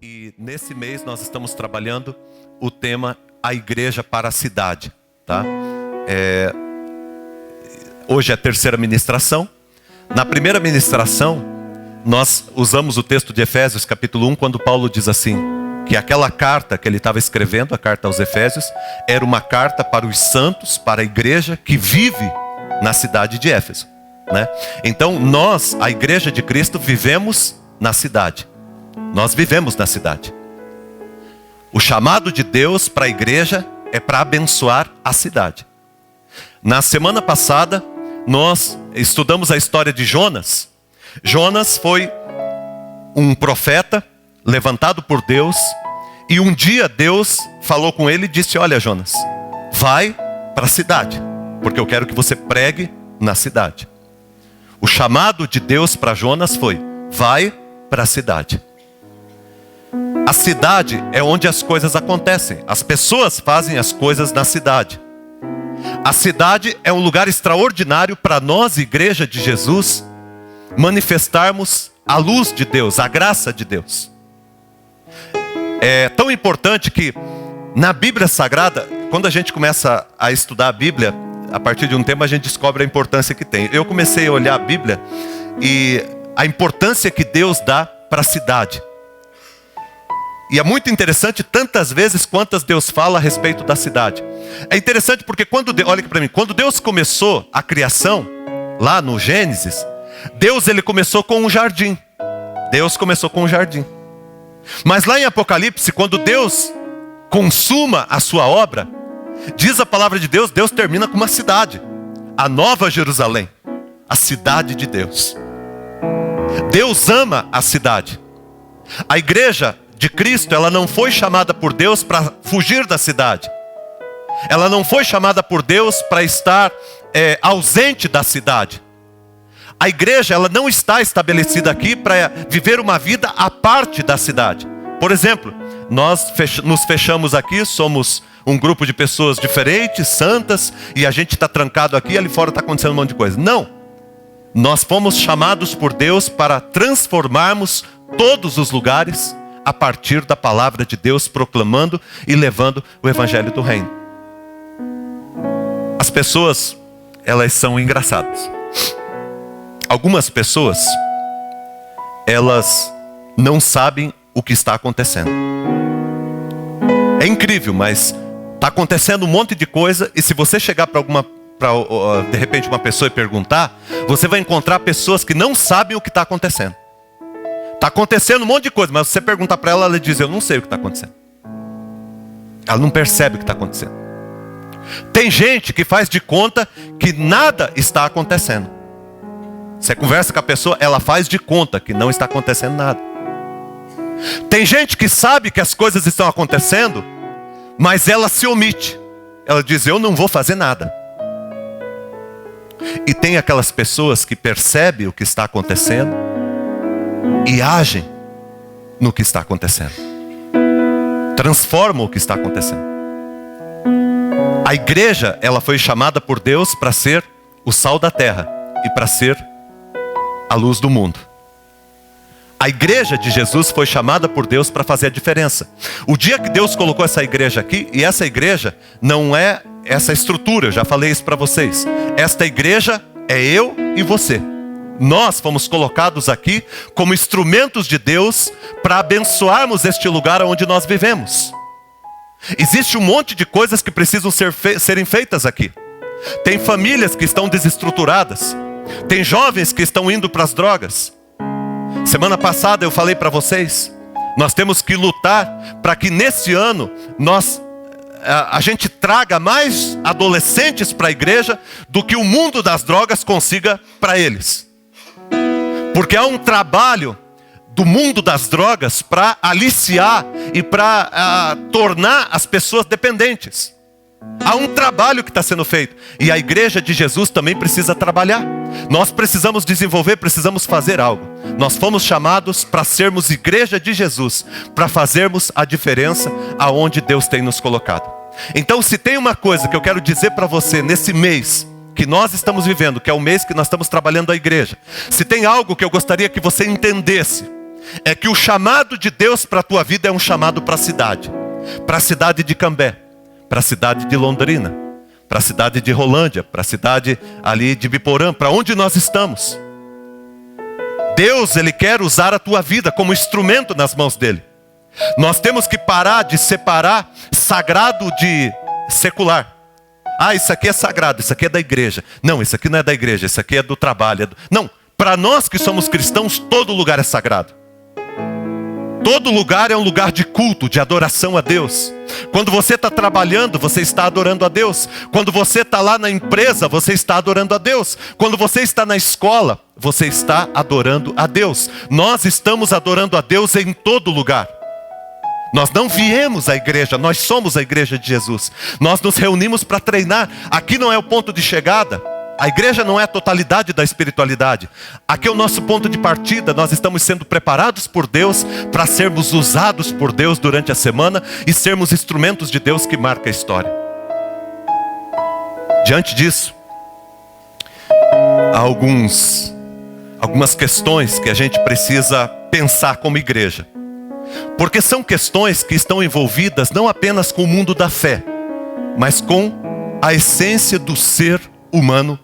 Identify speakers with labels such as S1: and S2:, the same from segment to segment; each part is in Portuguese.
S1: E nesse mês nós estamos trabalhando o tema A Igreja para a Cidade, tá? Hoje é a terceira ministração. Na primeira ministração, nós usamos o texto de Efésios capítulo 1, quando Paulo diz assim, que aquela carta que ele estava escrevendo, a carta aos Efésios, era uma carta para os santos, para a igreja que vive na cidade de Éfeso, né? Então nós, a igreja de Cristo, vivemos na cidade. Nós vivemos na cidade. O chamado de Deus para a igreja é para abençoar a cidade. Na semana passada, nós estudamos a história de Jonas. Jonas foi um profeta levantado por Deus. E um dia Deus falou com ele e disse: olha, Jonas, vai para a cidade, porque eu quero que você pregue na cidade. O chamado de Deus para Jonas foi: vai para a cidade. A cidade é onde as coisas acontecem. As pessoas fazem as coisas na cidade. A cidade é um lugar extraordinário para nós, igreja de Jesus, manifestarmos a luz de Deus, a graça de Deus. É tão importante que na Bíblia Sagrada, quando a gente começa a estudar a Bíblia, a partir de um tema a gente descobre a importância que tem. Eu comecei a olhar a Bíblia e a importância que Deus dá para a cidade. E é muito interessante tantas vezes quantas Deus fala a respeito da cidade. É interessante porque olha aqui para mim, quando Deus começou a criação, lá no Gênesis, Deus ele começou com um jardim. Deus começou com um jardim. Mas lá em Apocalipse, quando Deus consuma a sua obra, diz a palavra de Deus, Deus termina com uma cidade. A Nova Jerusalém, a cidade de Deus. Deus ama a cidade. A igreja de Cristo, ela não foi chamada por Deus para fugir da cidade. Ela não foi chamada por Deus para estar ausente da cidade. A igreja, ela não está estabelecida aqui para viver uma vida à parte da cidade. Por exemplo, nós nos fechamos aqui, somos um grupo de pessoas diferentes, santas, e a gente está trancado aqui e ali fora está acontecendo um monte de coisa. Não. Nós fomos chamados por Deus para transformarmos todos os lugares a partir da palavra de Deus, proclamando e levando o evangelho do reino. As pessoas, elas são engraçadas. Algumas pessoas, elas não sabem o que está acontecendo. É incrível, mas está acontecendo um monte de coisa, e se você chegar para de repente uma pessoa e perguntar, você vai encontrar pessoas que não sabem o que está acontecendo. Está acontecendo um monte de coisa, mas se você perguntar para ela, ela diz: eu não sei o que está acontecendo. Ela não percebe o que está acontecendo. Tem gente que faz de conta que nada está acontecendo. Você conversa com a pessoa, ela faz de conta que não está acontecendo nada. Tem gente que sabe que as coisas estão acontecendo, mas ela se omite. Ela diz: eu não vou fazer nada. E tem aquelas pessoas que percebem o que está acontecendo e agem no que está acontecendo. Transformam o que está acontecendo. A igreja, ela foi chamada por Deus para ser o sal da terra e para ser a luz do mundo. A igreja de Jesus foi chamada por Deus para fazer a diferença. O dia que Deus colocou essa igreja aqui, e essa igreja não é essa estrutura, eu já falei isso para vocês. Esta igreja é eu e você. Nós fomos colocados aqui como instrumentos de Deus para abençoarmos este lugar onde nós vivemos. Existe um monte de coisas que precisam serem feitas aqui. Tem famílias que estão desestruturadas. Tem jovens que estão indo para as drogas. Semana passada eu falei para vocês, nós temos que lutar para que nesse ano a gente traga mais adolescentes para a igreja do que o mundo das drogas consiga para eles. Porque há um trabalho do mundo das drogas para aliciar e para tornar as pessoas dependentes. Há um trabalho que está sendo feito. E a igreja de Jesus também precisa trabalhar. Nós precisamos desenvolver, precisamos fazer algo. Nós fomos chamados para sermos igreja de Jesus, para fazermos a diferença aonde Deus tem nos colocado. Então, se tem uma coisa que eu quero dizer para você nesse mês que nós estamos vivendo, que é o mês que nós estamos trabalhando a igreja, se tem algo que eu gostaria que você entendesse, é que o chamado de Deus para a tua vida é um chamado para a cidade de Cambé, para a cidade de Londrina, para a cidade de Rolândia, para a cidade ali de Biporã, para onde nós estamos. Deus, Ele quer usar a tua vida como instrumento nas mãos dEle. Nós temos que parar de separar sagrado de secular. Ah, isso aqui é sagrado, isso aqui é da igreja. Não, isso aqui não é da igreja, isso aqui é do trabalho. Não, para nós que somos cristãos, todo lugar é sagrado. Todo lugar é um lugar de culto, de adoração a Deus. Quando você está trabalhando, você está adorando a Deus. Quando você está lá na empresa, você está adorando a Deus. Quando você está na escola, você está adorando a Deus. Nós estamos adorando a Deus em todo lugar. Nós não viemos à igreja, nós somos a igreja de Jesus. Nós nos reunimos para treinar. Aqui não é o ponto de chegada. A igreja não é a totalidade da espiritualidade. Aqui é o nosso ponto de partida. Nós estamos sendo preparados por Deus para sermos usados por Deus durante a semana e sermos instrumentos de Deus que marca a história. Diante disso, há algumas questões que a gente precisa pensar como igreja. Porque são questões que estão envolvidas não apenas com o mundo da fé, mas com a essência do ser humano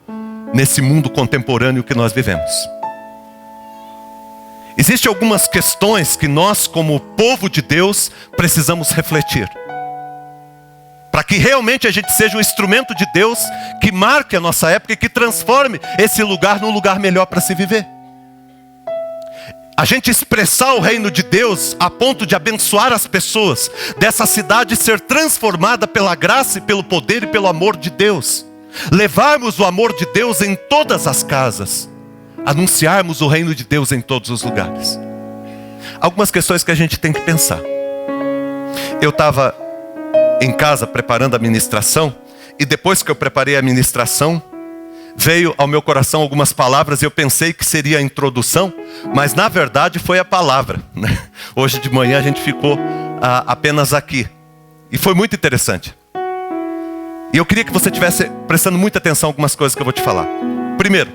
S1: nesse mundo contemporâneo que nós vivemos. Existem algumas questões que nós, como povo de Deus, precisamos refletir. Para que realmente a gente seja um instrumento de Deus que marque a nossa época e que transforme esse lugar num lugar melhor para se viver. A gente expressar o reino de Deus a ponto de abençoar as pessoas dessa cidade ser transformada pela graça e pelo poder e pelo amor de Deus. Levarmos o amor de Deus em todas as casas. Anunciarmos o reino de Deus em todos os lugares. Algumas questões que a gente tem que pensar. Eu estava em casa preparando a ministração, e depois que eu preparei a ministração, veio ao meu coração algumas palavras e eu pensei que seria a introdução, mas na verdade foi a palavra, né? Hoje de manhã a gente ficou apenas aqui. E foi muito interessante. E eu queria que você estivesse prestando muita atenção a algumas coisas que eu vou te falar. Primeiro,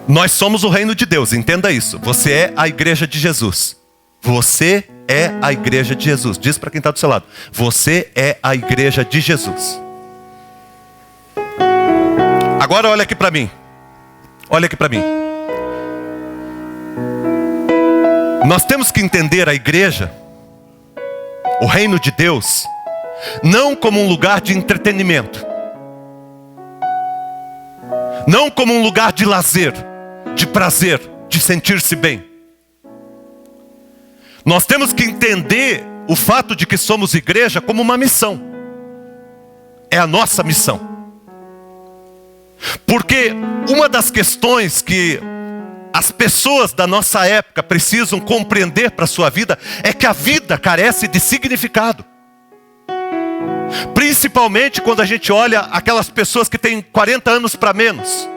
S1: nós somos o reino de Deus, entenda isso. Você é a igreja de Jesus. Você é a igreja de Jesus. Diz para quem está do seu lado. Você é a igreja de Jesus. Agora olha aqui para mim. Olha aqui para mim. Nós temos que entender a igreja, o reino de Deus, não como um lugar de entretenimento, não como um lugar de lazer, de prazer, de sentir-se bem. Nós temos que entender o fato de que somos igreja como uma missão. É a nossa missão. Porque uma das questões que as pessoas da nossa época precisam compreender para a sua vida é que a vida carece de significado. Principalmente quando a gente olha aquelas pessoas que têm 40 anos para menos.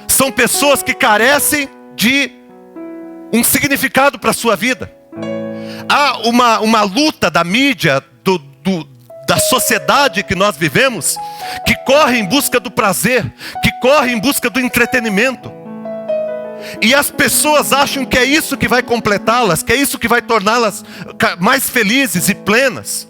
S1: São pessoas que carecem de um significado para a sua vida. Há uma luta da mídia, da sociedade que nós vivemos, que corre em busca do prazer, que corre em busca do entretenimento. E as pessoas acham que é isso que vai completá-las, que é isso que vai torná-las mais felizes e plenas.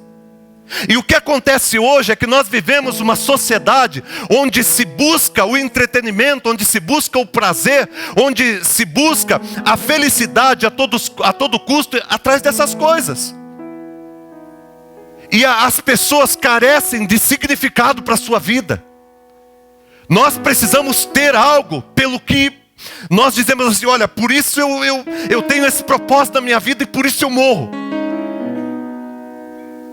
S1: E o que acontece hoje é que nós vivemos uma sociedade onde se busca o entretenimento, onde se busca o prazer, onde se busca a felicidade a todo custo atrás dessas coisas. E as pessoas carecem de significado para a sua vida. Nós precisamos ter algo pelo que nós dizemos assim, olha, por isso eu tenho esse propósito na minha vida e por isso eu morro.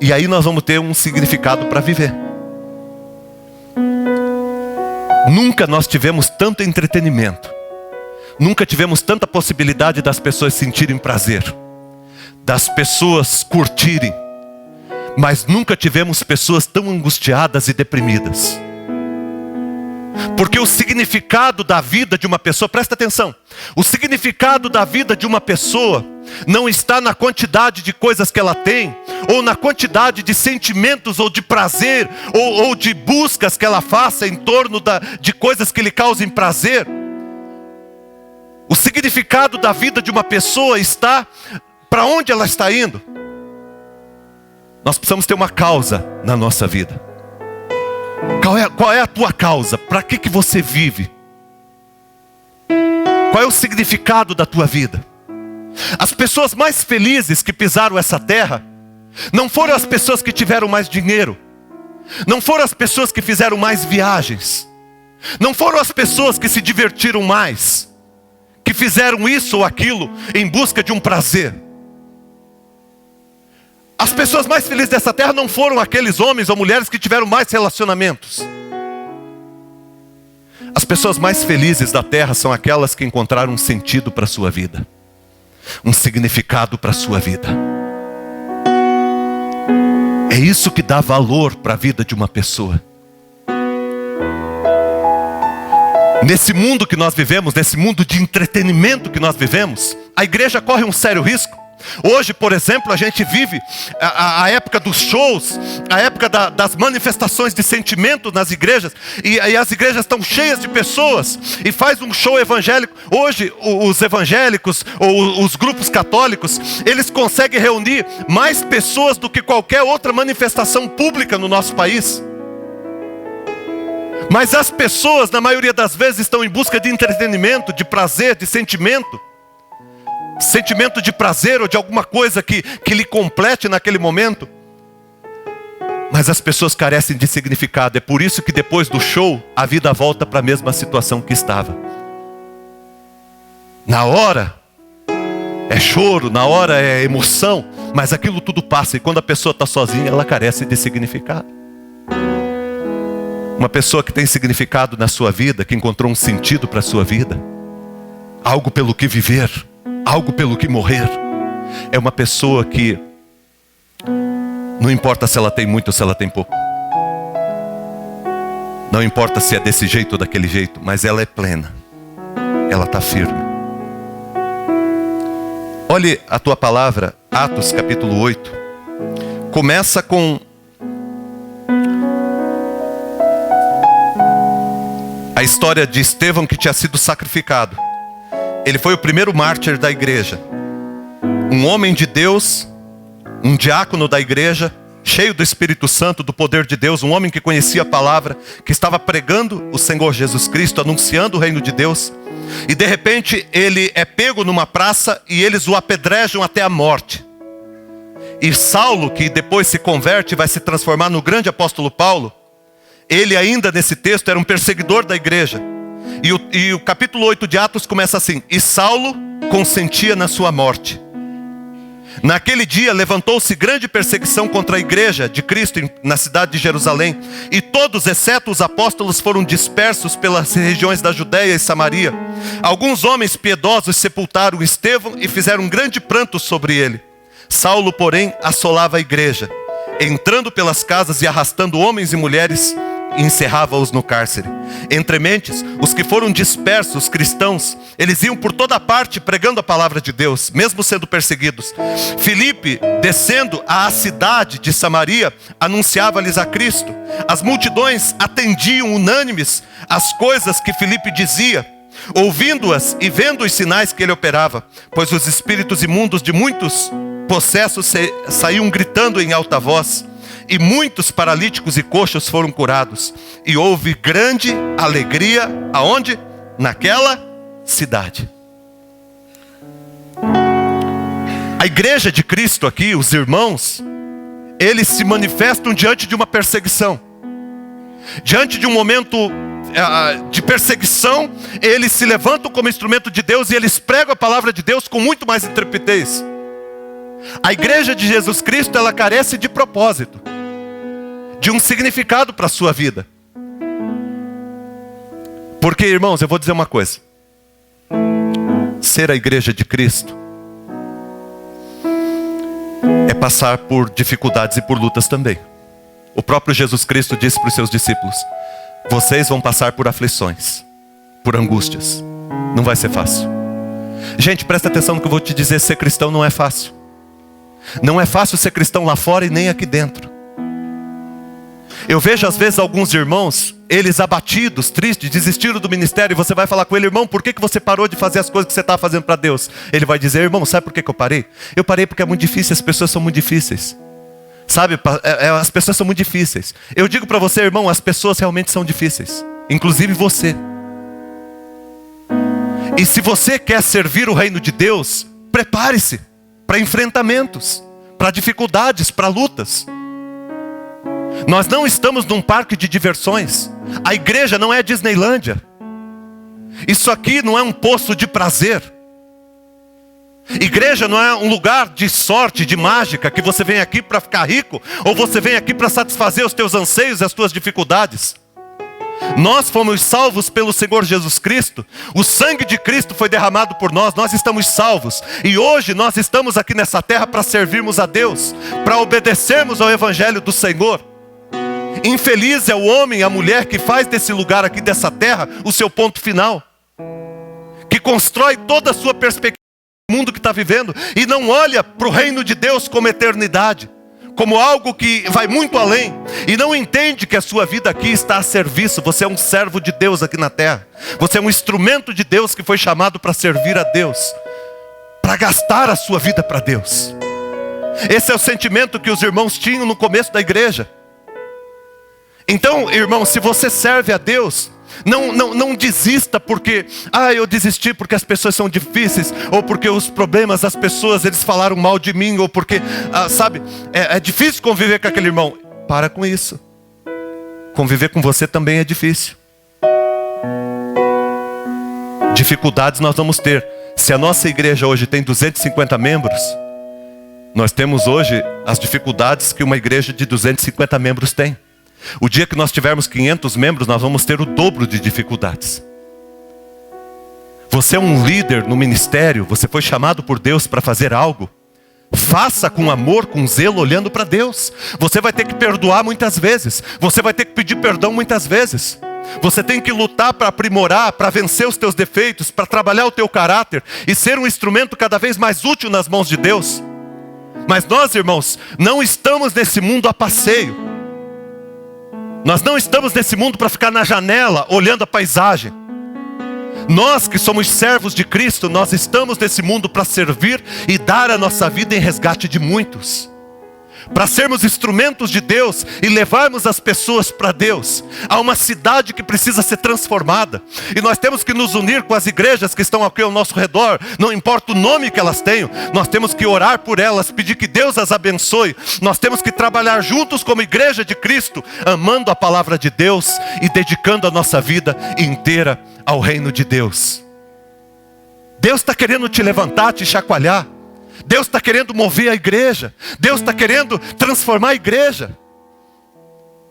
S1: E aí nós vamos ter um significado para viver. Nunca nós tivemos tanto entretenimento. Nunca tivemos tanta possibilidade das pessoas sentirem prazer, das pessoas curtirem. Mas nunca tivemos pessoas tão angustiadas e deprimidas. Porque o significado da vida de uma pessoa, presta atenção, o significado da vida de uma pessoa não está na quantidade de coisas que ela tem, ou na quantidade de sentimentos ou de prazer, ou de buscas que ela faça em torno de coisas que lhe causem prazer. O significado da vida de uma pessoa está para onde ela está indo. Nós precisamos ter uma causa na nossa vida. Qual é a tua causa? Para que você vive? Qual é o significado da tua vida? As pessoas mais felizes que pisaram essa terra não foram as pessoas que tiveram mais dinheiro, não foram as pessoas que fizeram mais viagens, não foram as pessoas que se divertiram mais, que fizeram isso ou aquilo em busca de um prazer. As pessoas mais felizes dessa terra não foram aqueles homens ou mulheres que tiveram mais relacionamentos. As pessoas mais felizes da terra são aquelas que encontraram um sentido para a sua vida, um significado para a sua vida. É isso que dá valor para a vida de uma pessoa. Nesse mundo que nós vivemos, nesse mundo de entretenimento que nós vivemos, a igreja corre um sério risco. Hoje, por exemplo, a gente vive a época dos shows, a época das manifestações de sentimento nas igrejas, e as igrejas estão cheias de pessoas, e faz um show evangélico. Hoje, os evangélicos, ou os grupos católicos, eles conseguem reunir mais pessoas do que qualquer outra manifestação pública no nosso país. Mas as pessoas, na maioria das vezes, estão em busca de entretenimento, de prazer, de sentimento de prazer ou de alguma coisa que lhe complete naquele momento. Mas as pessoas carecem de significado. É por isso que depois do show a vida volta para a mesma situação que estava. Na hora é choro, na hora é emoção, mas aquilo tudo passa, e quando a pessoa está sozinha, ela carece de significado. Uma pessoa que tem significado na sua vida, que encontrou um sentido para a sua vida, algo pelo que viver, algo pelo que morrer, é uma pessoa que não importa se ela tem muito ou se ela tem pouco, não importa se é desse jeito ou daquele jeito, mas ela é plena, ela está firme. Olhe a tua palavra, Atos capítulo 8, começa com a história de Estevão, que tinha sido sacrificado. Ele foi o primeiro mártir da igreja. Um homem de Deus, um diácono da igreja, cheio do Espírito Santo, do poder de Deus, um homem que conhecia a palavra, que estava pregando o Senhor Jesus Cristo, anunciando o reino de Deus. E de repente ele é pego numa praça e eles o apedrejam até a morte. E Saulo, que depois se converte e vai se transformar no grande apóstolo Paulo, ele ainda nesse texto era um perseguidor da igreja. E o capítulo 8 de Atos começa assim: e Saulo consentia na sua morte. Naquele dia levantou-se grande perseguição contra a igreja de Cristo na cidade de Jerusalém. E todos, exceto os apóstolos, foram dispersos pelas regiões da Judéia e Samaria. Alguns homens piedosos sepultaram Estevão e fizeram um grande pranto sobre ele. Saulo, porém, assolava a igreja, entrando pelas casas e arrastando homens e mulheres, e encerrava-os no cárcere. Entre mentes, os que foram dispersos, os cristãos, eles iam por toda parte pregando a palavra de Deus, mesmo sendo perseguidos. Filipe, descendo à cidade de Samaria, anunciava-lhes a Cristo. As multidões atendiam unânimes às coisas que Filipe dizia, ouvindo-as e vendo os sinais que ele operava, pois os espíritos imundos de muitos possessos saíam gritando em alta voz. E muitos paralíticos e coxos foram curados. E houve grande alegria, aonde? Naquela cidade. A igreja de Cristo aqui, os irmãos, eles se manifestam diante de uma perseguição. Diante de um momento de perseguição, eles se levantam como instrumento de Deus e eles pregam a palavra de Deus com muito mais intrepidez. A igreja de Jesus Cristo, ela carece de propósito, de um significado para a sua vida. Porque, irmãos, eu vou dizer uma coisa: ser a igreja de Cristo é passar por dificuldades e por lutas também. O próprio Jesus Cristo disse para os seus discípulos: vocês vão passar por aflições, por angústias. Não vai ser fácil. Gente, presta atenção no que eu vou te dizer. Ser cristão não é fácil. Não é fácil ser cristão lá fora e nem aqui dentro. Eu vejo às vezes alguns irmãos eles abatidos, tristes, desistiram do ministério, e você vai falar com ele: irmão, por que você parou de fazer as coisas que você está fazendo para Deus? Ele vai dizer: irmão, sabe por que eu parei? Eu parei porque é muito difícil, as pessoas são muito difíceis. Sabe, as pessoas são muito difíceis. Eu digo para você, irmão, as pessoas realmente são difíceis, inclusive você. E se você quer servir o reino de Deus, prepare-se para enfrentamentos, para dificuldades, para lutas. Nós não estamos num parque de diversões. A igreja não é Disneylândia. Isso aqui não é um poço de prazer. Igreja não é um lugar de sorte, de mágica, que você vem aqui para ficar rico, ou você vem aqui para satisfazer os teus anseios e as tuas dificuldades. Nós fomos salvos pelo Senhor Jesus Cristo. O sangue de Cristo foi derramado por nós. Nós estamos salvos. E hoje nós estamos aqui nessa terra para servirmos a Deus, para obedecermos ao Evangelho do Senhor. Infeliz é o homem, a mulher que faz desse lugar aqui, dessa terra, o seu ponto final, que constrói toda a sua perspectiva do mundo que está vivendo, e não olha para o reino de Deus como eternidade, como algo que vai muito além, e não entende que a sua vida aqui está a serviço. Você é um servo de Deus aqui na terra. Você é um instrumento de Deus que foi chamado para servir a Deus, para gastar a sua vida para Deus. Esse é o sentimento que os irmãos tinham no começo da igreja. Então, irmão, se você serve a Deus, não desista porque eu desisti porque as pessoas são difíceis, ou porque os problemas das pessoas, eles falaram mal de mim, ou porque, sabe, é difícil conviver com aquele irmão. Para com isso. Conviver com você também é difícil. Dificuldades nós vamos ter. Se a nossa igreja hoje tem 250 membros, nós temos hoje as dificuldades que uma igreja de 250 membros tem. O dia que nós tivermos 500 membros, nós vamos ter o dobro de dificuldades. Você é um líder no ministério, você foi chamado por Deus para fazer algo. Faça com amor, com zelo, olhando para Deus. Você vai ter que perdoar muitas vezes. Você vai ter que pedir perdão muitas vezes. Você tem que lutar para aprimorar, para vencer os teus defeitos, para trabalhar o teu caráter e ser um instrumento cada vez mais útil nas mãos de Deus. Mas nós, irmãos, não estamos nesse mundo a passeio. Nós não estamos nesse mundo para ficar na janela, olhando a paisagem. Nós que somos servos de Cristo, nós estamos nesse mundo para servir e dar a nossa vida em resgate de muitos. Para sermos instrumentos de Deus e levarmos as pessoas para Deus. Há uma cidade que precisa ser transformada. E nós temos que nos unir com as igrejas que estão aqui ao nosso redor. Não importa o nome que elas tenham. Nós temos que orar por elas, pedir que Deus as abençoe. Nós temos que trabalhar juntos como igreja de Cristo, amando a palavra de Deus e dedicando a nossa vida inteira ao reino de Deus. Deus está querendo te levantar, te chacoalhar. Deus está querendo mover a igreja. Deus está querendo transformar a igreja.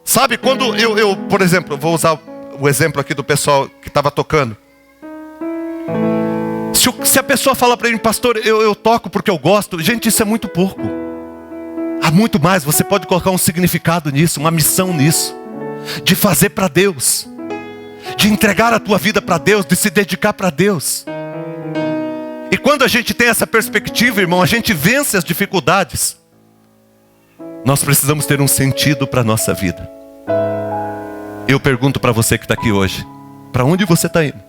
S1: Sabe, quando eu, por exemplo, vou usar o exemplo aqui do pessoal que estava tocando. Se a pessoa fala para mim: pastor, eu toco porque eu gosto. Gente, isso é muito pouco. Há muito mais. Você pode colocar um significado nisso, uma missão nisso. De fazer para Deus. De entregar a tua vida para Deus, de se dedicar para Deus. E quando a gente tem essa perspectiva, irmão, a gente vence as dificuldades. Nós precisamos ter um sentido para a nossa vida. Eu pergunto para você que está aqui hoje: para onde você está indo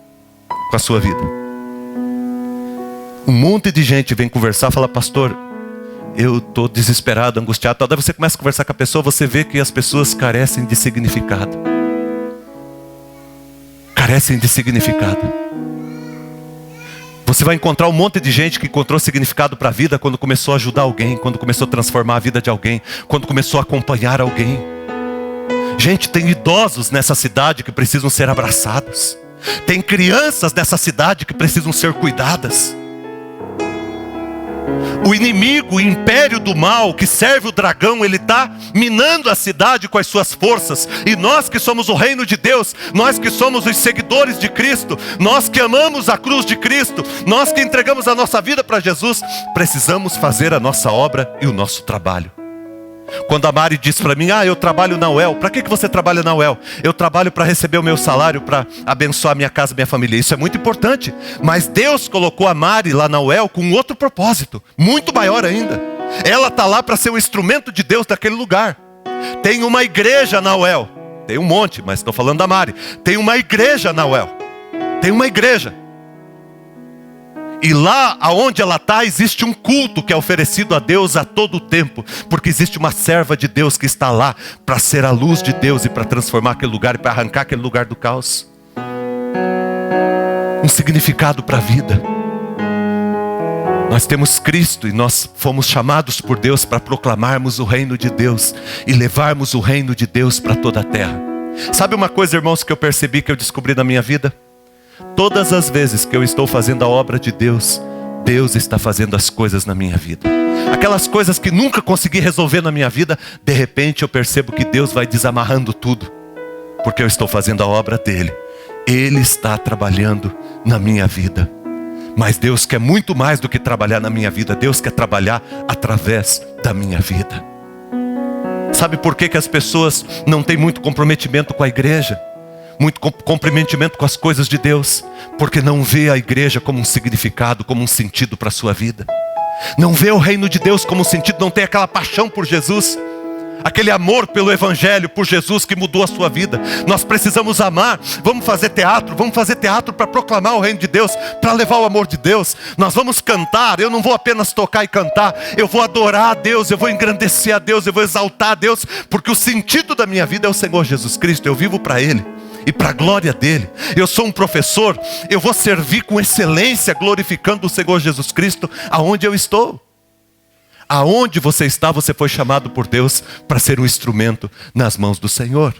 S1: com a sua vida? Um monte de gente vem conversar e fala: pastor, eu estou desesperado, angustiado. Daí você começa a conversar com a pessoa, você vê que as pessoas carecem de significado. Carecem de significado. Você vai encontrar um monte de gente que encontrou significado para a vida quando começou a ajudar alguém, quando começou a transformar a vida de alguém, quando começou a acompanhar alguém. Gente, tem idosos nessa cidade que precisam ser abraçados. Tem crianças nessa cidade que precisam ser cuidadas. O inimigo, o império do mal, que serve o dragão, ele está minando a cidade com as suas forças. E nós que somos o reino de Deus, nós que somos os seguidores de Cristo, nós que amamos a cruz de Cristo, nós que entregamos a nossa vida para Jesus, precisamos fazer a nossa obra e o nosso trabalho. Quando a Mari disse para mim: eu trabalho na UEL. Para que você trabalha na UEL? Eu trabalho para receber o meu salário, para abençoar minha casa, minha família. Isso é muito importante. Mas Deus colocou a Mari lá na UEL com um outro propósito, muito maior ainda. Ela está lá para ser um instrumento de Deus daquele lugar. Tem uma igreja na UEL. tem um monte, mas estou falando da Mari. Tem uma igreja na UEL. Tem uma igreja. E lá aonde ela está, existe um culto que é oferecido a Deus a todo tempo. Porque existe uma serva de Deus que está lá para ser a luz de Deus e para transformar aquele lugar e para arrancar aquele lugar do caos. Um significado para a vida. Nós temos Cristo e nós fomos chamados por Deus para proclamarmos o reino de Deus e levarmos o reino de Deus para toda a terra. Sabe uma coisa, irmãos, que eu percebi, que eu descobri na minha vida? Todas as vezes que eu estou fazendo a obra de Deus, Deus está fazendo as coisas na minha vida. Aquelas coisas que nunca consegui resolver na minha vida, de repente eu percebo que Deus vai desamarrando tudo, porque eu estou fazendo a obra dele. Ele está trabalhando na minha vida. Mas Deus quer muito mais do que trabalhar na minha vida. Deus quer trabalhar através da minha vida. Sabe por que as pessoas não têm muito comprometimento com a igreja? Muito comprometimento com as coisas de Deus? Porque não vê a igreja como um significado, como um sentido para a sua vida. Não vê o reino de Deus como um sentido, não tem aquela paixão por Jesus. Aquele amor pelo Evangelho, por Jesus que mudou a sua vida. Nós precisamos amar. Vamos fazer teatro para proclamar o reino de Deus, para levar o amor de Deus. Nós vamos cantar, eu não vou apenas tocar e cantar, eu vou adorar a Deus, eu vou engrandecer a Deus, eu vou exaltar a Deus, porque o sentido da minha vida é o Senhor Jesus Cristo. Eu vivo para Ele e para a glória dele. Eu sou um professor, eu vou servir com excelência, glorificando o Senhor Jesus Cristo aonde eu estou. Aonde você está, você foi chamado por Deus para ser um instrumento nas mãos do Senhor.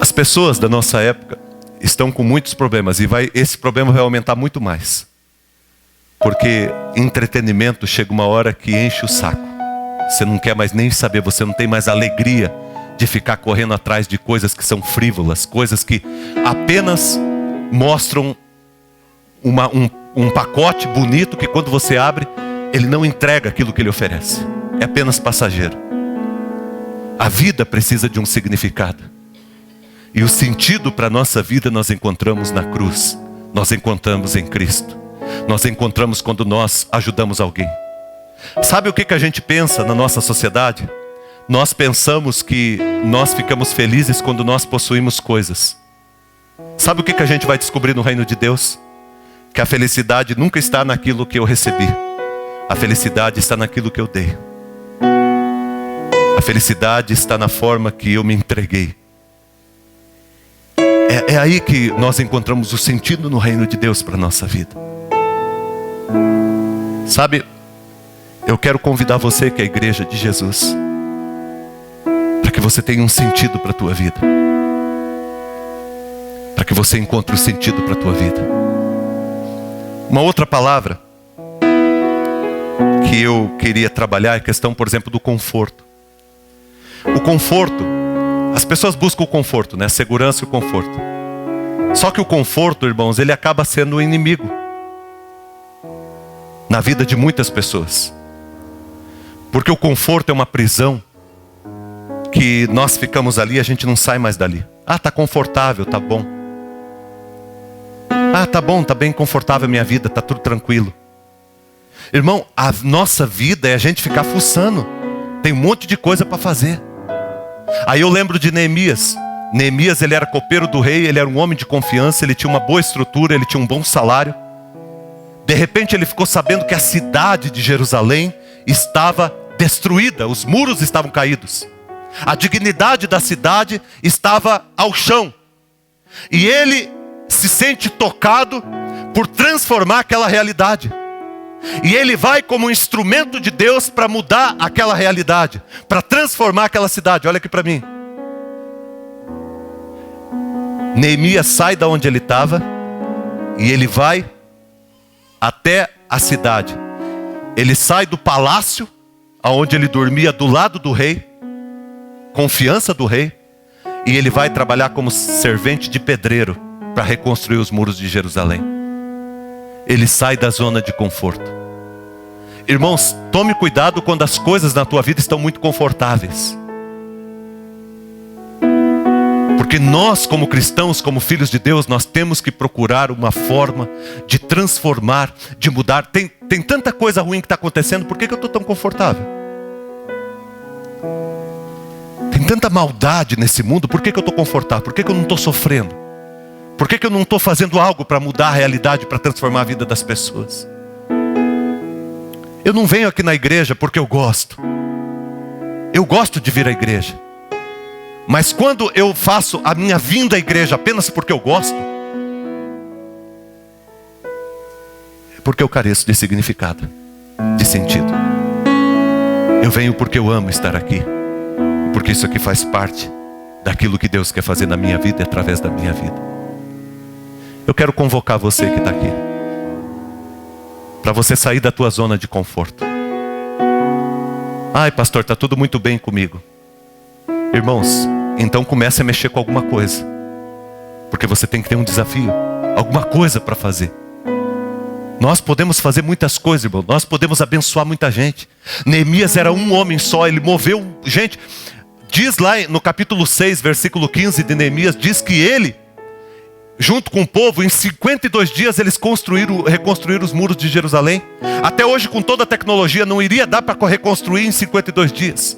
S1: As pessoas da nossa época estão com muitos problemas e esse problema vai aumentar muito mais. Porque entretenimento chega uma hora que enche o saco. Você não quer mais nem saber, você não tem mais alegria de ficar correndo atrás de coisas que são frívolas, coisas que apenas mostram um pacote bonito que quando você abre, ele não entrega aquilo que ele oferece. É apenas passageiro. A vida precisa de um significado. E o sentido para a nossa vida nós encontramos na cruz. Nós encontramos em Cristo. Nós encontramos quando nós ajudamos alguém. Sabe o que a gente pensa na nossa sociedade? Nós pensamos que nós ficamos felizes quando nós possuímos coisas. Sabe o que a gente vai descobrir no reino de Deus? Que a felicidade nunca está naquilo que eu recebi. A felicidade está naquilo que eu dei. A felicidade está na forma que eu me entreguei. É aí que nós encontramos o sentido no reino de Deus para a nossa vida. Sabe, eu quero convidar você que é a igreja de Jesus, para que você tenha um sentido para a tua vida. Para que você encontre o sentido para a tua vida. Uma outra palavra que eu queria trabalhar é a questão, por exemplo, do conforto. O conforto, as pessoas buscam o conforto, né? A segurança e o conforto. Só que o conforto, irmãos, ele acaba sendo um inimigo na vida de muitas pessoas. Porque o conforto é uma prisão que nós ficamos ali e a gente não sai mais dali. Ah, tá confortável, tá bom. Ah, tá bom, tá bem confortável a minha vida, tá tudo tranquilo. Irmão, a nossa vida é a gente ficar fuçando. Tem um monte de coisa para fazer. Aí eu lembro de Neemias. Neemias, ele era copeiro do rei, ele era um homem de confiança, ele tinha uma boa estrutura, ele tinha um bom salário. De repente ele ficou sabendo que a cidade de Jerusalém estava destruída, os muros estavam caídos. A dignidade da cidade estava ao chão. E ele se sente tocado por transformar aquela realidade. E ele vai como um instrumento de Deus para mudar aquela realidade, para transformar aquela cidade. Olha aqui para mim. Neemias sai da onde ele estava e ele vai até a cidade. Ele sai do palácio, onde ele dormia do lado do rei, confiança do rei, e ele vai trabalhar como servente de pedreiro para reconstruir os muros de Jerusalém. Ele sai da zona de conforto. Irmãos, tome cuidado quando as coisas na tua vida estão muito confortáveis. Porque nós, como cristãos, como filhos de Deus, nós temos que procurar uma forma de transformar, de mudar. Tem tanta coisa ruim que está acontecendo, por que eu estou tão confortável? tanta maldade nesse mundo, por que eu estou confortável? Por que eu não estou sofrendo? Por que eu não estou fazendo algo para mudar a realidade, para transformar a vida das pessoas? Eu não venho aqui na igreja porque eu gosto. Eu gosto de vir à igreja. Mas quando eu faço a minha vinda à igreja apenas porque eu gosto, é porque eu careço de significado, de sentido. Eu venho porque eu amo estar aqui. Porque isso aqui faz parte daquilo que Deus quer fazer na minha vida e através da minha vida. Eu quero convocar você que está aqui, para você sair da tua zona de conforto. Ai, pastor, está tudo muito bem comigo. Irmãos, então comece a mexer com alguma coisa. Porque você tem que ter um desafio, alguma coisa para fazer. Nós podemos fazer muitas coisas, irmão. Nós podemos abençoar muita gente. Neemias era um homem só, ele moveu gente. Diz lá no capítulo 6, versículo 15 de Neemias, diz que ele, junto com o povo, em 52 dias eles reconstruíram os muros de Jerusalém. Até hoje, com toda a tecnologia, não iria dar para reconstruir em 52 dias.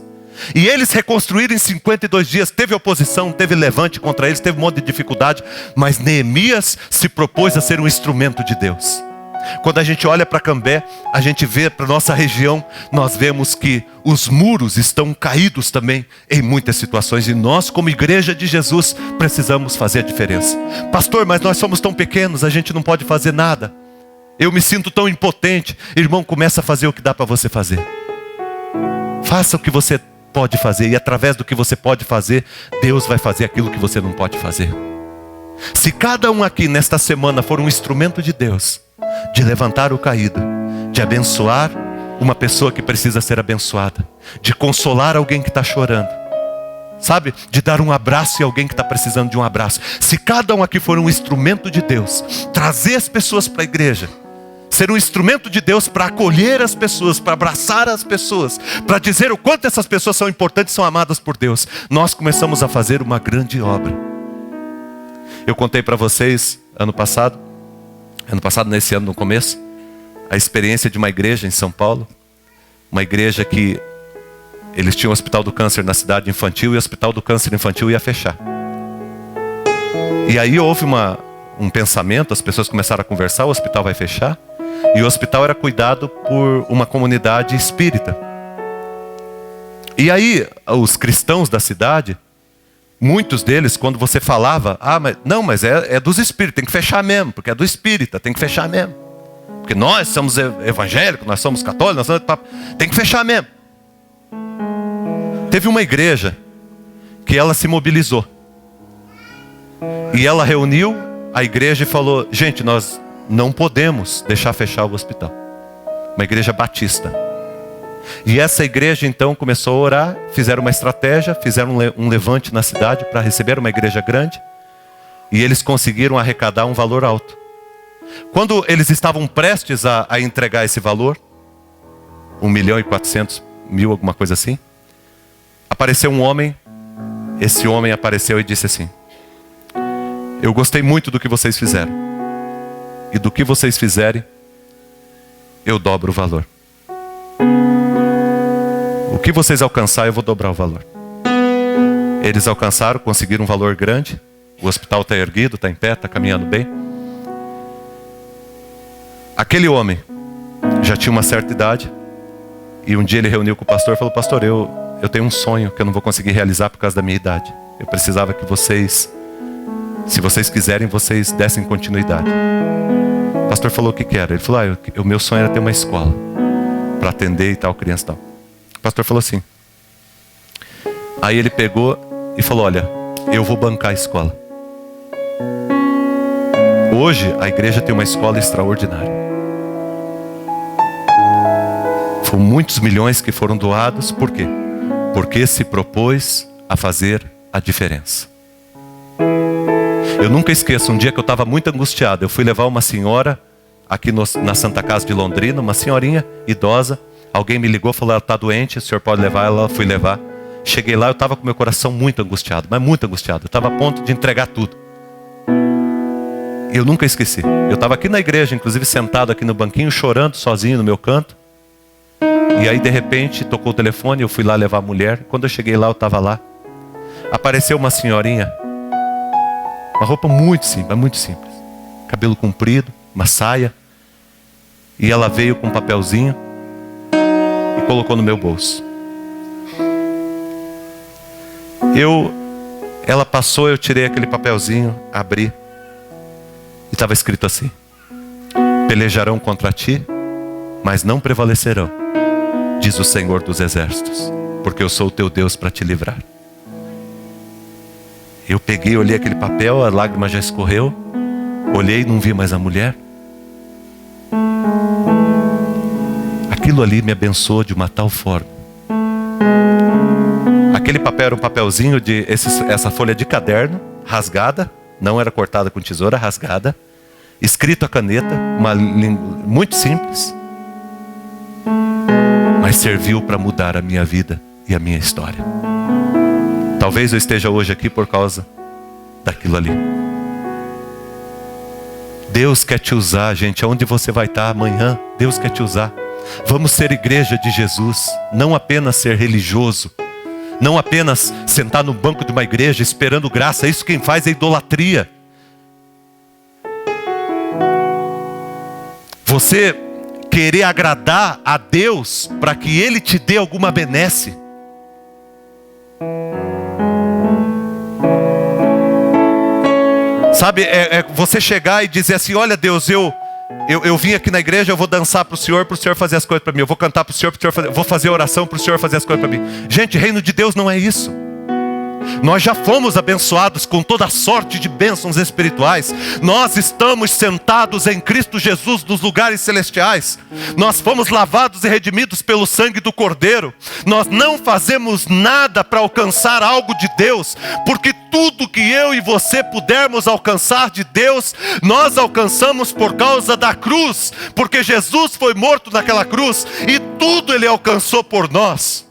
S1: E eles reconstruíram em 52 dias. Teve oposição, teve levante contra eles, teve um monte de dificuldade. Mas Neemias se propôs a ser um instrumento de Deus. Quando a gente olha para Cambé, a gente vê para a nossa região, nós vemos que os muros estão caídos também em muitas situações. E nós, como igreja de Jesus, precisamos fazer a diferença. Pastor, mas nós somos tão pequenos, a gente não pode fazer nada. Eu me sinto tão impotente. Irmão, começa a fazer o que dá para você fazer. Faça o que você pode fazer. E através do que você pode fazer, Deus vai fazer aquilo que você não pode fazer. Se cada um aqui nesta semana for um instrumento de Deus, de levantar o caído, de abençoar uma pessoa que precisa ser abençoada, de consolar alguém que está chorando, sabe? De dar um abraço em alguém que está precisando de um abraço. Se cada um aqui for um instrumento de Deus, trazer as pessoas para a igreja, ser um instrumento de Deus para acolher as pessoas, para abraçar as pessoas, para dizer o quanto essas pessoas são importantes, são amadas por Deus, nós começamos a fazer uma grande obra. Eu contei para vocês ano passado, nesse ano no começo, a experiência de uma igreja em São Paulo. Uma igreja que eles tinham o Hospital do Câncer na cidade infantil, e o Hospital do Câncer infantil ia fechar. E aí houve um pensamento, as pessoas começaram a conversar, o hospital vai fechar. E o hospital era cuidado por uma comunidade espírita. E aí os cristãos da cidade, muitos deles, quando você falava, mas é dos espíritos, tem que fechar mesmo, porque é do espírita, tem que fechar mesmo. Porque nós somos evangélicos, nós somos católicos, tem que fechar mesmo. Teve uma igreja que ela se mobilizou. E ela reuniu a igreja e falou, gente, nós não podemos deixar fechar o hospital. Uma igreja batista. E essa igreja então começou a orar, fizeram uma estratégia, fizeram um levante na cidade para receber uma igreja grande. E eles conseguiram arrecadar um valor alto. Quando eles estavam prestes a entregar esse valor, 1.400.000, alguma coisa assim, apareceu um homem. Esse homem apareceu e disse assim, eu gostei muito do que vocês fizeram. E do que vocês fizerem, eu dobro o valor. O que vocês alcançarem, eu vou dobrar o valor. Eles alcançaram, conseguiram um valor grande. O hospital está erguido, está em pé, está caminhando bem. Aquele homem já tinha uma certa idade. E um dia ele reuniu com o pastor e falou, pastor, eu tenho um sonho que eu não vou conseguir realizar por causa da minha idade. Eu precisava que vocês, se vocês quiserem, vocês dessem continuidade. O pastor falou o que era. Ele falou, o meu sonho era ter uma escola para atender e tal, criança e tal. O pastor falou assim. Aí ele pegou e falou, olha, eu vou bancar a escola. Hoje a igreja tem uma escola extraordinária. Foram muitos milhões que foram doados. Por quê? Porque se propôs a fazer a diferença. Eu nunca esqueço, um dia que eu estava muito angustiado, eu fui levar uma senhora aqui na Santa Casa de Londrina, uma senhorinha idosa. Alguém me ligou, falou, ela está doente, o senhor pode levar ela? Eu fui levar. Cheguei lá, eu estava com meu coração muito angustiado, mas muito angustiado. Eu estava a ponto de entregar tudo. Eu nunca esqueci. Eu estava aqui na igreja, inclusive sentado aqui no banquinho, chorando sozinho no meu canto. E aí de repente tocou o telefone, eu fui lá levar a mulher. Quando eu cheguei lá, eu estava lá. apareceu uma senhorinha, uma roupa muito simples, cabelo comprido, uma saia, e ela veio com um papelzinho e colocou no meu bolso. Ela passou, eu tirei aquele papelzinho, abri, e estava escrito assim: pelejarão contra ti, mas não prevalecerão, diz o Senhor dos Exércitos, porque eu sou o teu Deus para te livrar. Eu peguei, olhei aquele papel, a lágrima já escorreu, olhei e não vi mais a mulher. Aquilo ali me abençoou de uma tal forma. Aquele papel era um papelzinho de essa folha de caderno, rasgada, não era cortada com tesoura, rasgada, escrito a caneta, muito simples, mas serviu para mudar a minha vida e a minha história. Talvez eu esteja hoje aqui por causa daquilo ali. Deus quer te usar, gente. Aonde você vai estar amanhã, Deus quer te usar. Vamos ser igreja de Jesus, não apenas ser religioso, não apenas sentar no banco de uma igreja esperando graça. Isso quem faz é idolatria. Você querer agradar a Deus para que Ele te dê alguma benesse. Sabe, você chegar e dizer assim: olha Deus, eu vim aqui na igreja, eu vou dançar para o Senhor fazer as coisas para mim. Eu vou cantar para o Senhor fazer, vou fazer oração para o Senhor fazer as coisas para mim. Gente, reino de Deus não é isso. Nós já fomos abençoados com toda sorte de bênçãos espirituais. Nós estamos sentados em Cristo Jesus nos lugares celestiais. Nós fomos lavados e redimidos pelo sangue do Cordeiro. Nós não fazemos nada para alcançar algo de Deus, porque tudo que eu e você pudermos alcançar de Deus, nós alcançamos por causa da cruz, porque Jesus foi morto naquela cruz e tudo Ele alcançou por nós.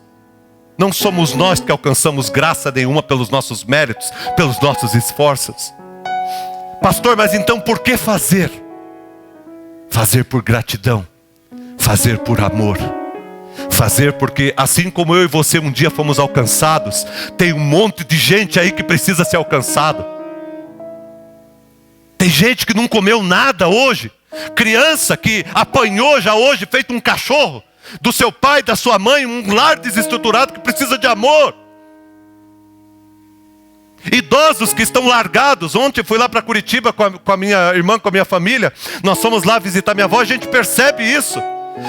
S1: Não somos nós que alcançamos graça nenhuma pelos nossos méritos, pelos nossos esforços. Pastor, mas então por que fazer? Fazer por gratidão, fazer por amor, fazer porque assim como eu e você um dia fomos alcançados, tem um monte de gente aí que precisa ser alcançado. Tem gente que não comeu nada hoje, criança que apanhou já hoje feito um cachorro, do seu pai, da sua mãe, um lar desestruturado que precisa de amor. Idosos que estão largados. Ontem fui lá para Curitiba com a minha irmã, com a minha família. Nós fomos lá visitar minha avó, a gente percebe isso.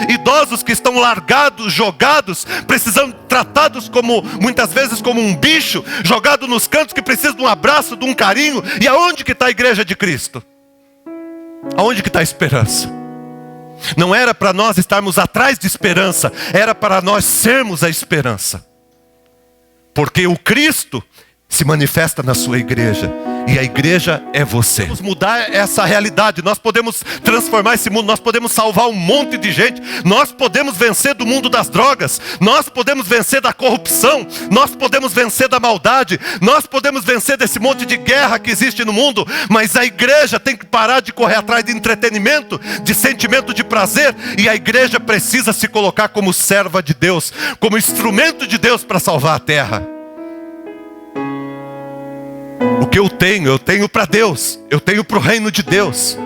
S1: Idosos que estão largados, jogados, precisando, tratados como, muitas vezes como um bicho, jogado nos cantos, que precisa de um abraço, de um carinho. E aonde que está a igreja de Cristo? Aonde que está a esperança? Não era para nós estarmos atrás de esperança, era para nós sermos a esperança. Porque o Cristo se manifesta na sua igreja, e a igreja é você. Vamos mudar essa realidade, nós podemos transformar esse mundo, nós podemos salvar um monte de gente, nós podemos vencer do mundo das drogas, nós podemos vencer da corrupção, nós podemos vencer da maldade, nós podemos vencer desse monte de guerra que existe no mundo. Mas a igreja tem que parar de correr atrás de entretenimento, de sentimento de prazer, e a igreja precisa se colocar como serva de Deus, como instrumento de Deus para salvar a terra. O que eu tenho para Deus, eu tenho para o reino de Deus.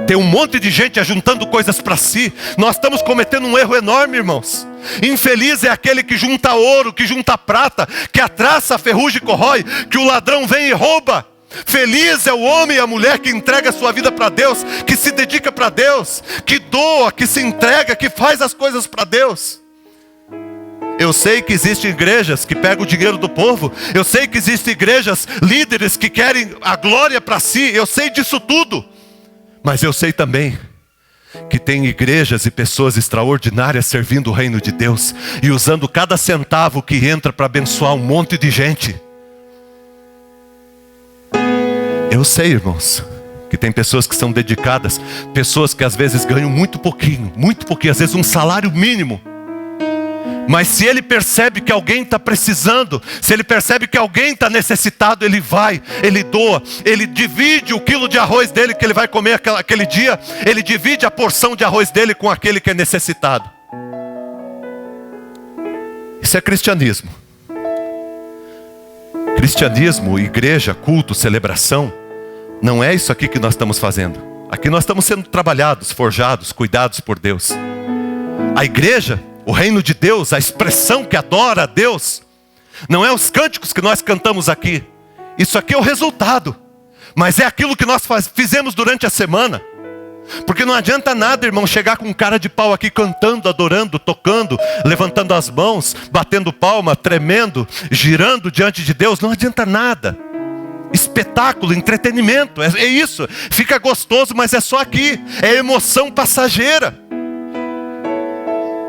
S1: Tem um monte de gente ajuntando coisas para si. Nós estamos cometendo um erro enorme, irmãos. Infeliz é aquele que junta ouro, que junta prata, que a traça, a ferrugem corrói, que o ladrão vem e rouba. Feliz é o homem e a mulher que entrega a sua vida para Deus, que se dedica para Deus, que doa, que se entrega, que faz as coisas para Deus. Eu sei que existem igrejas que pegam o dinheiro do povo. Eu sei que existem igrejas, líderes que querem a glória para si. Eu sei disso tudo. Mas eu sei também que tem igrejas e pessoas extraordinárias servindo o reino de Deus e usando cada centavo que entra para abençoar um monte de gente. Eu sei, irmãos, que tem pessoas que são dedicadas, pessoas que às vezes ganham muito pouquinho, às vezes um salário mínimo. Mas se ele percebe que alguém está precisando, se ele percebe que alguém está necessitado, ele vai, ele doa, ele divide o quilo de arroz dele que ele vai comer aquele dia, ele divide a porção de arroz dele com aquele que é necessitado. Isso é cristianismo. Cristianismo, igreja, culto, celebração, não é isso aqui que nós estamos fazendo. Aqui nós estamos sendo trabalhados, forjados, cuidados por Deus. A igreja, o reino de Deus, a expressão que adora a Deus, não é os cânticos que nós cantamos aqui. Isso aqui é o resultado. Mas é aquilo que nós fizemos durante a semana. Porque não adianta nada, irmão, chegar com um cara de pau aqui cantando, adorando, tocando, levantando as mãos, batendo palma, tremendo, girando diante de Deus. Não adianta nada. Espetáculo, entretenimento, é isso. Fica gostoso, mas é só aqui. É emoção passageira.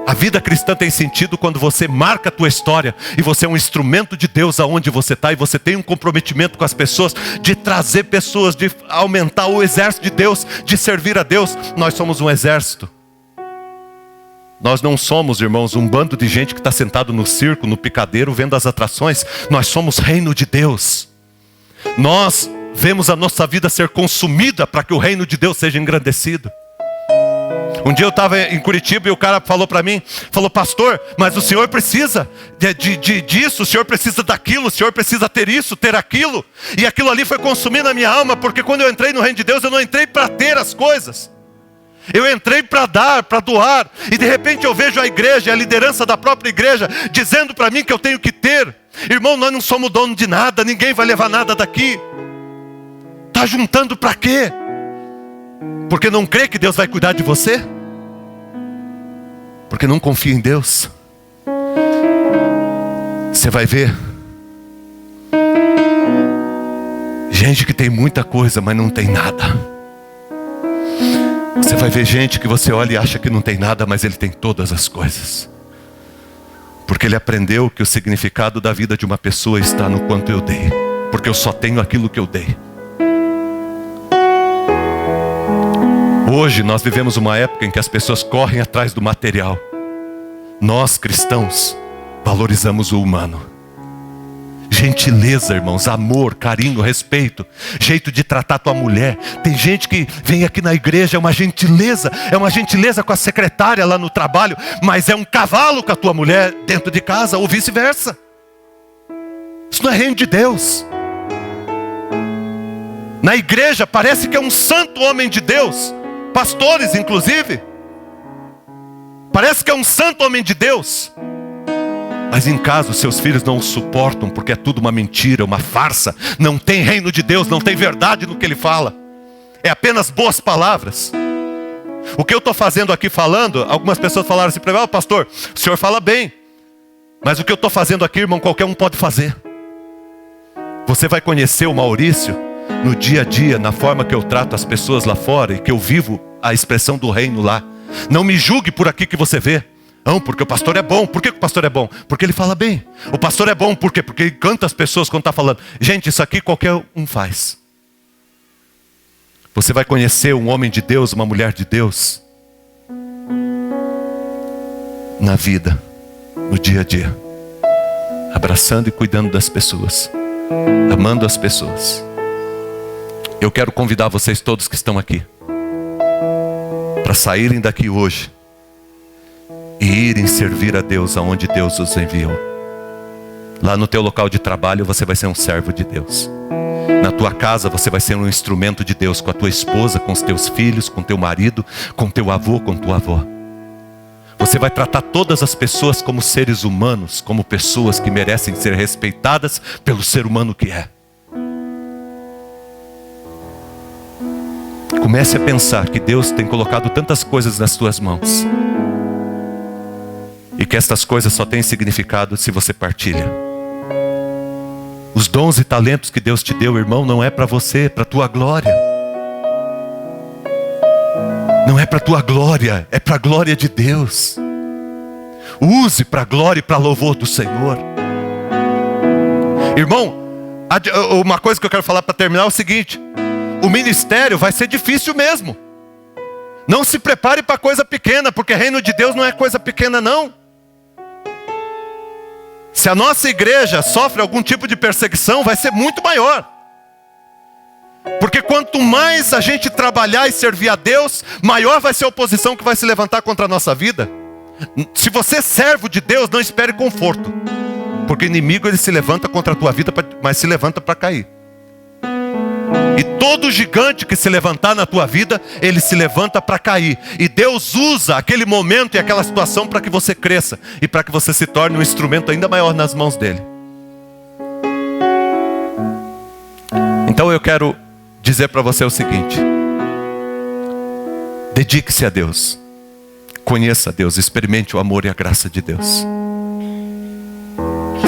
S1: A vida cristã tem sentido quando você marca a tua história e você é um instrumento de Deus aonde você está, e você tem um comprometimento com as pessoas, de trazer pessoas, de aumentar o exército de Deus, de servir a Deus. Nós somos um exército. Nós não somos, irmãos, um bando de gente que está sentado no circo, no picadeiro, vendo as atrações. Nós somos reino de Deus. Nós vemos a nossa vida ser consumida para que o reino de Deus seja engrandecido. Um dia eu estava em Curitiba e o cara falou para mim, falou: pastor, mas o senhor precisa disso, o senhor precisa daquilo, o senhor precisa ter isso, ter aquilo. E aquilo ali foi consumindo a minha alma, porque quando eu entrei no reino de Deus, eu não entrei para ter as coisas. Eu entrei para dar, para doar. E de repente eu vejo a igreja, a liderança da própria igreja, dizendo para mim que eu tenho que ter. Irmão, nós não somos dono de nada, ninguém vai levar nada daqui. Está juntando para quê? Porque não crê que Deus vai cuidar de você? Porque não confia em Deus? Você vai ver gente que tem muita coisa, mas não tem nada. Você vai ver gente que você olha e acha que não tem nada, mas ele tem todas as coisas. Porque ele aprendeu que o significado da vida de uma pessoa está no quanto eu dei. Porque eu só tenho aquilo que eu dei. Hoje nós vivemos uma época em que as pessoas correm atrás do material. Nós, cristãos, valorizamos o humano. Gentileza, irmãos, amor, carinho, respeito, jeito de tratar tua mulher. Tem gente que vem aqui na igreja, é uma gentileza com a secretária lá no trabalho, mas é um cavalo com a tua mulher dentro de casa, ou vice-versa. Isso não é reino de Deus. Na igreja parece que é um santo homem de Deus, pastores inclusive, parece que é um santo homem de Deus. Mas em casa os seus filhos não o suportam, porque é tudo uma mentira, uma farsa. Não tem reino de Deus, não tem verdade no que ele fala. É apenas boas palavras. O que eu estou fazendo aqui falando, algumas pessoas falaram assim para mim: pastor, o senhor fala bem, mas o que eu estou fazendo aqui, irmão, qualquer um pode fazer. Você vai conhecer o Maurício no dia a dia, na forma que eu trato as pessoas lá fora, e que eu vivo a expressão do reino lá. Não me julgue por aqui que você vê. Não, porque o pastor é bom. Por que o pastor é bom? Porque ele fala bem. O pastor é bom por quê? Porque ele canta as pessoas quando está falando. Gente, isso aqui qualquer um faz. Você vai conhecer um homem de Deus, uma mulher de Deus, na vida, no dia a dia, abraçando e cuidando das pessoas, amando as pessoas. Eu quero convidar vocês todos que estão aqui para saírem daqui hoje e irem servir a Deus aonde Deus os enviou. Lá no teu local de trabalho você vai ser um servo de Deus. Na tua casa você vai ser um instrumento de Deus, com a tua esposa, com os teus filhos, com teu marido, com teu avô, com tua avó. Você vai tratar todas as pessoas como seres humanos, como pessoas que merecem ser respeitadas pelo ser humano que é. Comece a pensar que Deus tem colocado tantas coisas nas tuas mãos, e que estas coisas só têm significado se você partilha. Os dons e talentos que Deus te deu, irmão, não é para você, é para a tua glória. Não é para a tua glória, é para a glória de Deus. Use para a glória e para louvor do Senhor. Irmão, uma coisa que eu quero falar para terminar é o seguinte: o ministério vai ser difícil mesmo. Não se prepare para coisa pequena, porque reino de Deus não é coisa pequena não. Se a nossa igreja sofre algum tipo de perseguição, vai ser muito maior. Porque quanto mais a gente trabalhar e servir a Deus, maior vai ser a oposição que vai se levantar contra a nossa vida. Se você é servo de Deus, não espere conforto, Porque o inimigo ele se levanta contra a tua vida, mas se levanta para cair. E todo gigante que se levantar na tua vida, ele se levanta para cair. E Deus usa aquele momento e aquela situação para que você cresça e para que você se torne um instrumento ainda maior nas mãos dele. Então eu quero dizer para você o seguinte: dedique-se a Deus, conheça a Deus, experimente o amor e a graça de Deus.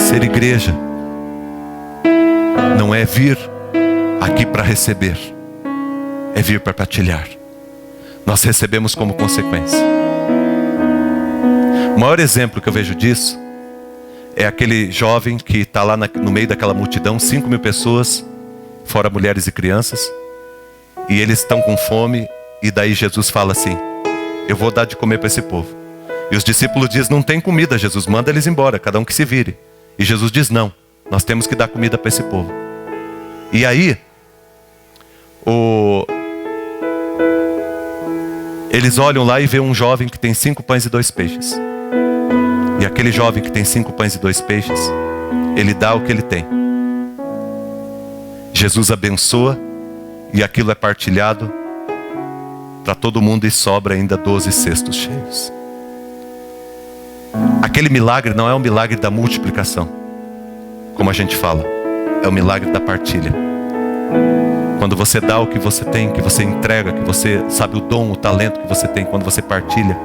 S1: Ser igreja não é vir aqui para receber, é vir para partilhar. Nós recebemos como consequência. O maior exemplo que eu vejo disso é aquele jovem que está lá no meio daquela multidão, 5.000 pessoas, fora mulheres e crianças, e eles estão com fome, e daí Jesus fala assim: eu vou dar de comer para esse povo. E os discípulos dizem: não tem comida, Jesus, manda eles embora, cada um que se vire. E Jesus diz: não, nós temos que dar comida para esse povo. E aí eles olham lá e vê um jovem que tem 5 pães e 2 peixes. E aquele jovem que tem 5 pães e 2 peixes, ele dá o que ele tem. Jesus abençoa e aquilo é partilhado para todo mundo, e sobra ainda 12 cestos cheios. Aquele milagre não é um milagre da multiplicação, como a gente fala, é o milagre da partilha. Quando você dá o que você tem, que você entrega, que você sabe o dom, o talento que você tem, quando você partilha,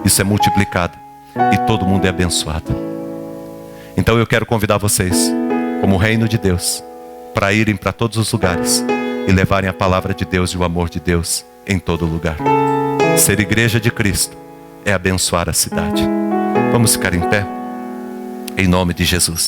S1: isso é multiplicado e todo mundo é abençoado. Então eu quero convidar vocês, como reino de Deus, para irem para todos os lugares e levarem a palavra de Deus e o amor de Deus em todo lugar. Ser igreja de Cristo é abençoar a cidade. Vamos ficar em pé, em nome de Jesus.